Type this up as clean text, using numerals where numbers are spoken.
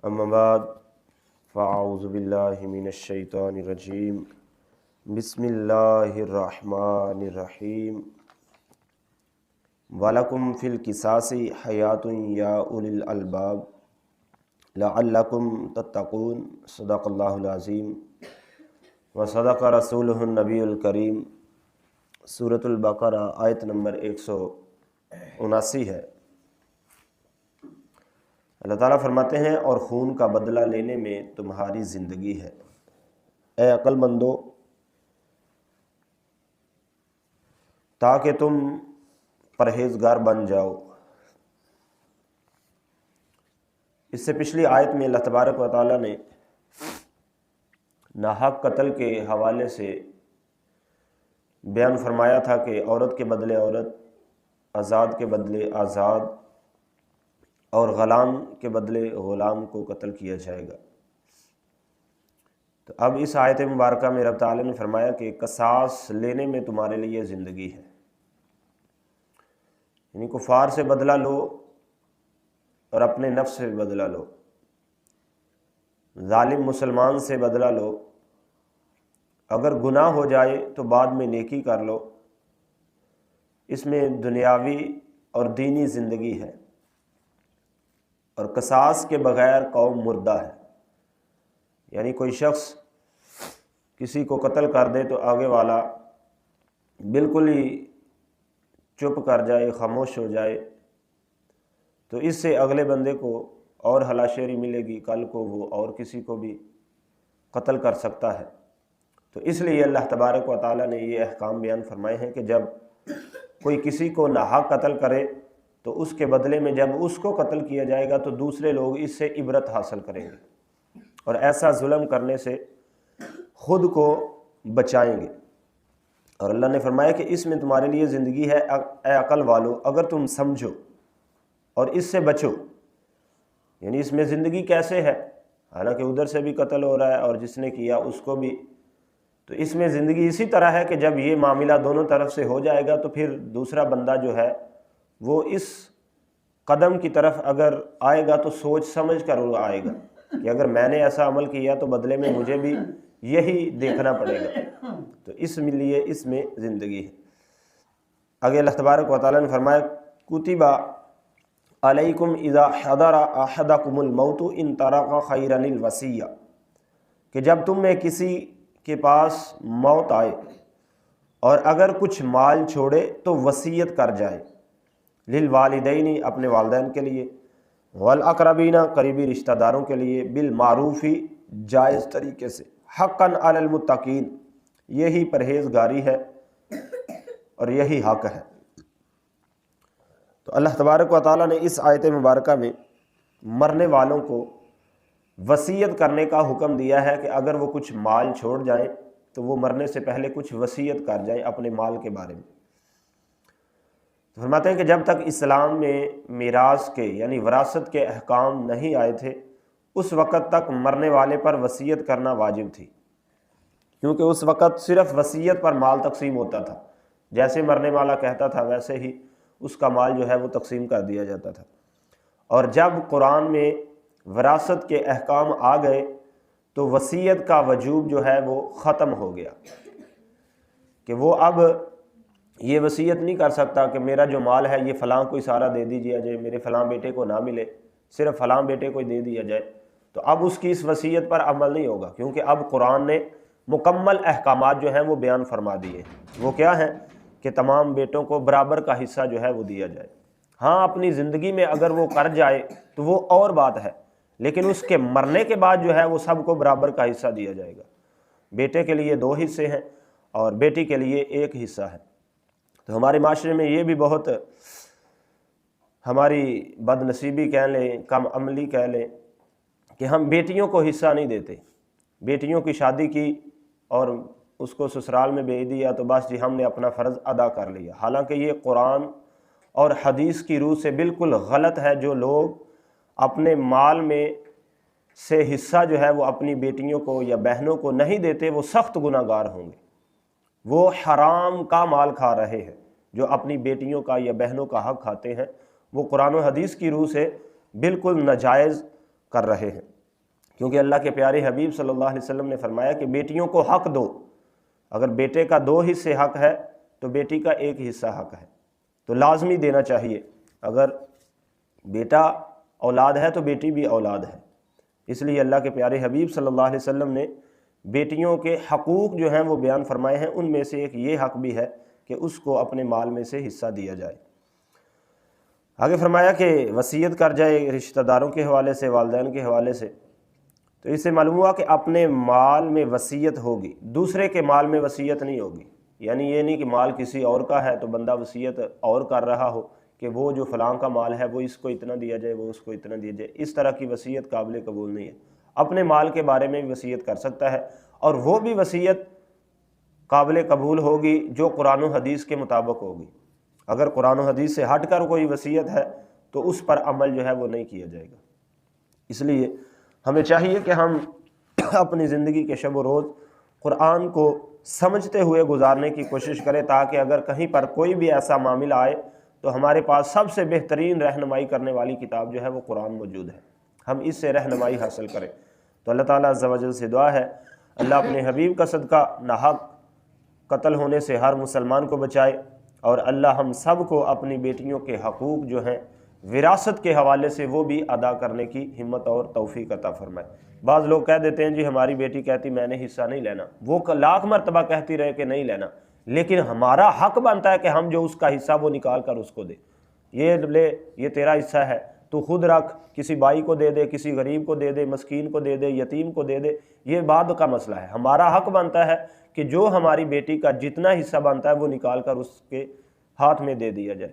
اما بعد فاعوذ باللہ من الشیطان الرجیم بسم اللہ الرحمن الرحیم وَلَكُمْ فِي الْقِصَاصِ حَيَاةٌ یا اولی الالباب لعلکم تتقون صدق اللہ العظیم وصدق رسولہ النبی الکریم۔ سورۃ البقرہ آیت نمبر 179 ہے۔ اللہ تعالیٰ فرماتے ہیں اور خون کا بدلہ لینے میں تمہاری زندگی ہے۔ اے عقل مندو، تاکہ تم پرہیزگار بن جاؤ۔ اس سے پچھلی آیت میں اللہ تبارک و تعالیٰ نے ناحق قتل کے حوالے سے بیان فرمایا تھا کہ عورت کے بدلے عورت، آزاد کے بدلے آزاد اور غلام کے بدلے غلام کو قتل کیا جائے گا۔ تو اب اس آیت مبارکہ میں رب تعالیٰ نے فرمایا کہ قصاص لینے میں تمہارے لیے زندگی ہے، یعنی کفار سے بدلہ لو اور اپنے نفس سے بدلہ لو، ظالم مسلمان سے بدلہ لو، اگر گناہ ہو جائے تو بعد میں نیکی کر لو۔ اس میں دنیاوی اور دینی زندگی ہے، اور قصاص کے بغیر قوم مردہ ہے، یعنی کوئی شخص کسی کو قتل کر دے تو آگے والا بالکل ہی چپ کر جائے، خاموش ہو جائے، تو اس سے اگلے بندے کو اور ہلاشیری ملے گی، کل کو وہ اور کسی کو بھی قتل کر سکتا ہے۔ تو اس لیے اللہ تبارک و تعالیٰ نے یہ احکام بیان فرمائے ہیں کہ جب کوئی کسی کو ناحق قتل کرے تو اس کے بدلے میں جب اس کو قتل کیا جائے گا تو دوسرے لوگ اس سے عبرت حاصل کریں گے اور ایسا ظلم کرنے سے خود کو بچائیں گے۔ اور اللہ نے فرمایا کہ اس میں تمہارے لیے زندگی ہے اے عقل والو، اگر تم سمجھو اور اس سے بچو۔ یعنی اس میں زندگی کیسے ہے؟ حالانکہ ادھر سے بھی قتل ہو رہا ہے اور جس نے کیا اس کو بھی، تو اس میں زندگی اسی طرح ہے کہ جب یہ معاملہ دونوں طرف سے ہو جائے گا تو پھر دوسرا بندہ جو ہے وہ اس قدم کی طرف اگر آئے گا تو سوچ سمجھ کر وہ آئے گا کہ اگر میں نے ایسا عمل کیا تو بدلے میں مجھے بھی یہی دیکھنا پڑے گا۔ تو اس لیے اس میں زندگی ہے۔ آگے اللہ تبارک و تعالیٰ نے فرمایا کتب علیکم اذا حضر احدکم الموت ان ترک خیرا الوصیہ، کہ جب تم میں کسی کے پاس موت آئے اور اگر کچھ مال چھوڑے تو وصیت کر جائے، للوالدین اپنے والدین کے لیے، والاقربین قریبی رشتہ داروں کے لیے، بالمعروف جائز طریقے سے، حقا علی المتقین یہی پرہیزگاری ہے اور یہی حق ہے۔ تو اللہ تبارک و تعالیٰ نے اس آیت مبارکہ میں مرنے والوں کو وصیت کرنے کا حکم دیا ہے کہ اگر وہ کچھ مال چھوڑ جائیں تو وہ مرنے سے پہلے کچھ وصیت کر جائیں اپنے مال کے بارے میں۔ فرماتے ہیں کہ جب تک اسلام میں میراث کے یعنی وراثت کے احکام نہیں آئے تھے اس وقت تک مرنے والے پر وصیت کرنا واجب تھی، کیونکہ اس وقت صرف وصیت پر مال تقسیم ہوتا تھا، جیسے مرنے والا کہتا تھا ویسے ہی اس کا مال جو ہے وہ تقسیم کر دیا جاتا تھا۔ اور جب قرآن میں وراثت کے احکام آ گئے تو وصیت کا وجوب جو ہے وہ ختم ہو گیا، کہ وہ اب یہ وصیت نہیں کر سکتا کہ میرا جو مال ہے یہ فلاں کو سارا دے دیجیے جائے، میرے فلاں بیٹے کو نہ ملے، صرف فلاں بیٹے کو ہی دے دیا جائے۔ تو اب اس کی اس وصیت پر عمل نہیں ہوگا، کیونکہ اب قرآن نے مکمل احکامات جو ہیں وہ بیان فرما دیے۔ وہ کیا ہیں کہ تمام بیٹوں کو برابر کا حصہ جو ہے وہ دیا جائے۔ ہاں اپنی زندگی میں اگر وہ کر جائے تو وہ اور بات ہے، لیکن اس کے مرنے کے بعد جو ہے وہ سب کو برابر کا حصہ دیا جائے گا۔ بیٹے کے لیے 2 حصے ہیں اور بیٹی کے لیے 1 حصہ ہے۔ تو ہمارے معاشرے میں یہ بھی بہت ہماری بد نصیبی کہہ لیں، کم عملی کہہ لیں کہ ہم بیٹیوں کو حصہ نہیں دیتے۔ بیٹیوں کی شادی کی اور اس کو سسرال میں بھیج دیا تو بس جی ہم نے اپنا فرض ادا کر لیا، حالانکہ یہ قرآن اور حدیث کی روح سے بالکل غلط ہے۔ جو لوگ اپنے مال میں سے حصہ جو ہے وہ اپنی بیٹیوں کو یا بہنوں کو نہیں دیتے وہ سخت گناہ گار ہوں گے، وہ حرام کا مال کھا رہے ہیں۔ جو اپنی بیٹیوں کا یا بہنوں کا حق کھاتے ہیں وہ قرآن و حدیث کی روح سے بالکل ناجائز کر رہے ہیں، کیونکہ اللہ کے پیارے حبیب صلی اللہ علیہ وسلم نے فرمایا کہ بیٹیوں کو حق دو، اگر بیٹے کا 2 حصے حق ہے تو بیٹی کا 1 حصہ حق ہے، تو لازمی دینا چاہیے۔ اگر بیٹا اولاد ہے تو بیٹی بھی اولاد ہے، اس لیے اللہ کے پیارے حبیب صلی اللہ علیہ وسلم نے بیٹیوں کے حقوق جو ہیں وہ بیان فرمائے ہیں۔ ان میں سے ایک یہ حق بھی ہے کہ اس کو اپنے مال میں سے حصہ دیا جائے۔ آگے فرمایا کہ وصیت کر جائے رشتہ داروں کے حوالے سے، والدین کے حوالے سے، تو اس سے معلوم ہوا کہ اپنے مال میں وصیت ہوگی، دوسرے کے مال میں وصیت نہیں ہوگی۔ یعنی یہ نہیں کہ مال کسی اور کا ہے تو بندہ وصیت اور کر رہا ہو کہ وہ جو فلاں کا مال ہے وہ اس کو اتنا دیا جائے، وہ اس کو اتنا دیا جائے، اس طرح کی وصیت قابل قبول نہیں ہے۔ اپنے مال کے بارے میں بھی وصیت کر سکتا ہے، اور وہ بھی وصیت قابل قبول ہوگی جو قرآن و حدیث کے مطابق ہوگی۔ اگر قرآن و حدیث سے ہٹ کر کوئی وصیت ہے تو اس پر عمل جو ہے وہ نہیں کیا جائے گا۔ اس لیے ہمیں چاہیے کہ ہم اپنی زندگی کے شب و روز قرآن کو سمجھتے ہوئے گزارنے کی کوشش کریں، تاکہ اگر کہیں پر کوئی بھی ایسا معاملہ آئے تو ہمارے پاس سب سے بہترین رہنمائی کرنے والی کتاب جو ہے وہ قرآن موجود ہے، ہم اس سے رہنمائی حاصل کریں۔ تو اللہ تعالیٰ عز و جل سے دعا ہے اللہ اپنے حبیب کا صدقہ ناحق قتل ہونے سے ہر مسلمان کو بچائے، اور اللہ ہم سب کو اپنی بیٹیوں کے حقوق جو ہیں وراثت کے حوالے سے وہ بھی ادا کرنے کی ہمت اور توفیق عطا فرمائے۔ بعض لوگ کہہ دیتے ہیں جی ہماری بیٹی کہتی میں نے حصہ نہیں لینا، وہ لاکھ مرتبہ کہتی رہے کہ نہیں لینا، لیکن ہمارا حق بنتا ہے کہ ہم جو اس کا حصہ وہ نکال کر اس کو دے، یہ لے، یہ تیرا حصہ ہے، تو خود رکھ، کسی بھائی کو دے دے، کسی غریب کو دے دے، مسکین کو دے دے، یتیم کو دے دے، یہ بعد کا مسئلہ ہے۔ ہمارا حق بنتا ہے کہ جو ہماری بیٹی کا جتنا حصہ بنتا ہے وہ نکال کر اس کے ہاتھ میں دے دیا جائے۔